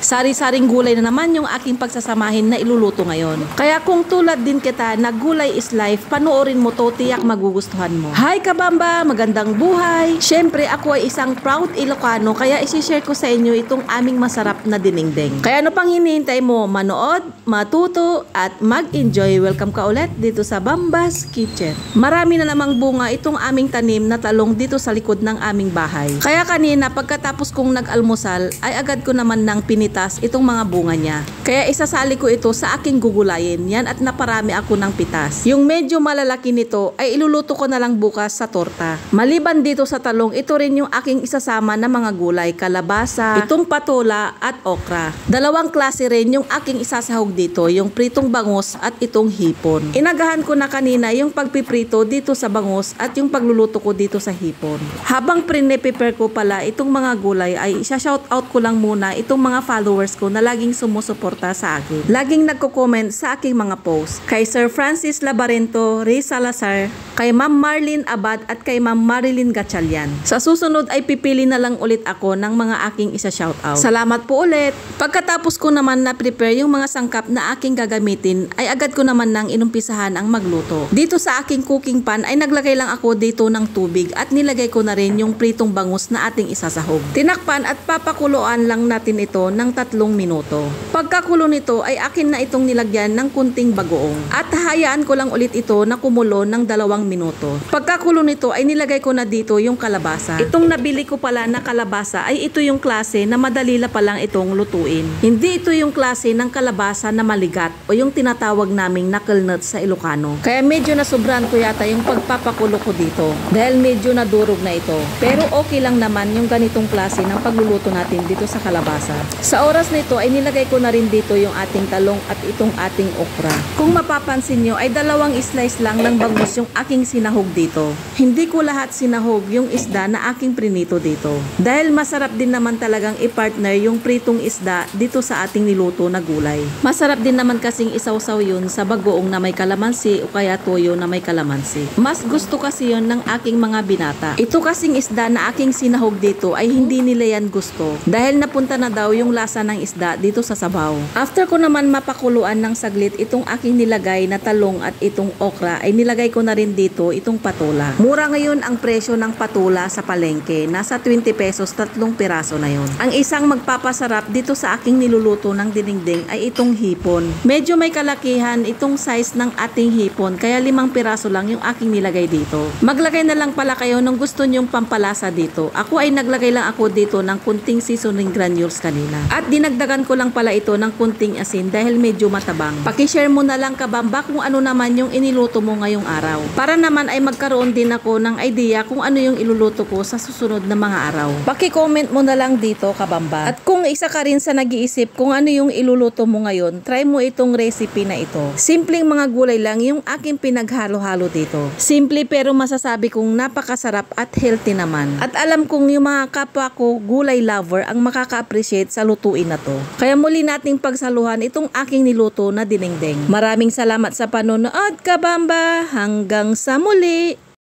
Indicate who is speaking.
Speaker 1: Sari-saring gulay na naman yung aking pagsasamahin na iluluto ngayon. Kaya kung tulad din kita na gulay is life, panoorin mo to, tiyak magugustuhan mo. Hi kabamba! Magandang buhay! Syempre ako ay isang proud Ilocano kaya isi-share ko sa inyo itong aming masarap na dinengdeng. Kaya ano pang hinihintay mo? Manood, matuto at mag-enjoy. Welcome ka ulit dito sa Bamba's Kitchen. Marami na namang bunga itong aming tanim na talong dito sa likod ng aming bahay. Kaya kanina pagkatapos kong nag-almusal ay agad ko naman nang pinitas itong mga bunga niya. Kaya isasali ko ito sa aking gugulayin. Yan at naparami ako ng pitas. Yung medyo malalaki nito ay iluluto ko na lang bukas sa torta. Maliban dito sa talong, ito rin yung aking isasama na mga gulay, kalabasa, itong patola at okra. Dalawang klase rin yung aking isasahog dito, yung pritong bangus at itong hipon. Inagahan ko na kanina yung pagpiprito dito sa bangus at yung pagluluto ko dito sa hipon. Habang prepare ko pala itong mga gulay ay isa-shoutout ko lang muna itong mga followers ko na laging sumusuporta sa akin. Laging nagko-comment sa aking mga post. Kay Sir Francis Labarento, Ray Salazar, kay Ma'am Marlene Abad at kay Ma'am Marilyn Gatchalian. Sa susunod ay pipili na lang ulit ako ng mga aking isa-shoutout. Salamat po ulit! Pagkatapos ko naman na prepare yung mga sangkap na aking gagamitin ay agad ko naman nang inumpisahan ang magluto. Dito sa aking cooking pan ay naglagay lang ako dito ng tubig at nilagay ko na rin yung pritong bangus na ating isasahog. Tinakpan at papakuluan lang natin ito ng 3 minuto. Pagkakulo nito ay akin na itong nilagyan ng kunting bagoong at hayaan ko lang ulit ito na kumulo ng 2 minuto. Pagkakulo nito ay nilagay ko na dito yung kalabasa. Itong nabili ko pala na kalabasa ay ito yung klase na madali la palang itong lutuin. Hindi ito yung klase ng kalabasa na maligat o yung tinatawag naming knuckle nut sa Ilocano. Kaya medyo nasobrahan ko yata yung pagpapakulo ko dito dahil medyo nadurog na ito. Pero okay lang naman yung ganitong klase ng pagluluto natin dito sa kalabasa. Sa oras nito ay nilagay ko na rin dito yung ating talong at itong ating okra. Kung mapapansin nyo ay 2 slice lang ng bangus yung aking sinahog dito. Hindi ko lahat sinahog yung isda na aking prinito dito. Dahil masarap din naman talagang i-partner yung pritong isda dito sa ating niluto na gulay. Masarap din naman kasing isawsaw yun sa bagoong na may kalamansi o kaya toyo na may kalamansi. Mas gusto kasi yun ng aking mga binata. Ito kasing isda na aking sinahog dito ay hindi nila yan gusto dahil napunta na daw yung lasa ng isda dito sa sabaw. After ko naman mapakuluan ng saglit itong aking nilagay na talong at itong okra ay nilagay ko na rin dito itong patola. Mura ngayon ang presyo ng patola sa palengke. Nasa 20 pesos 3 piraso na yun. Ang isang magpapasarap dito sa aking niluluto ng dinengdeng ay itong hipon. Medyo may kalakihan itong size ng ating hipon kaya 5 piraso lang yung aking nilagay dito. Maglagay na lang pala kayo nung gusto nyong pampalasa dito. Ako ay naglagay lang ako dito ng kunting seasoning granules kanina. At dinagdagan ko lang pala ito ng kunting asin dahil medyo matabang. Pakishare mo na lang kabamba kung ano naman yung iniluto mo ngayong araw. Para naman ay magkaroon din ako ng idea kung ano yung iluluto ko sa susunod na mga araw. Paki-comment mo na lang dito kabamba. At kung isa ka rin sa nag-iisip kung ano yung iluluto mo ngayon, try mo itong recipe na ito. Simpleng mga gulay lang yung aking pinaghalo-halo dito. Simple pero masasabi kong napakasarap at healthy naman. At alam kong yung mga kapwa ko gulay lover ang makaka-appreciate sa lutuin na to. Kaya muli nating pagsaluhan itong aking niluto na dinengdeng. Maraming salamat sa panonood kabamba. Hanggang sa muli!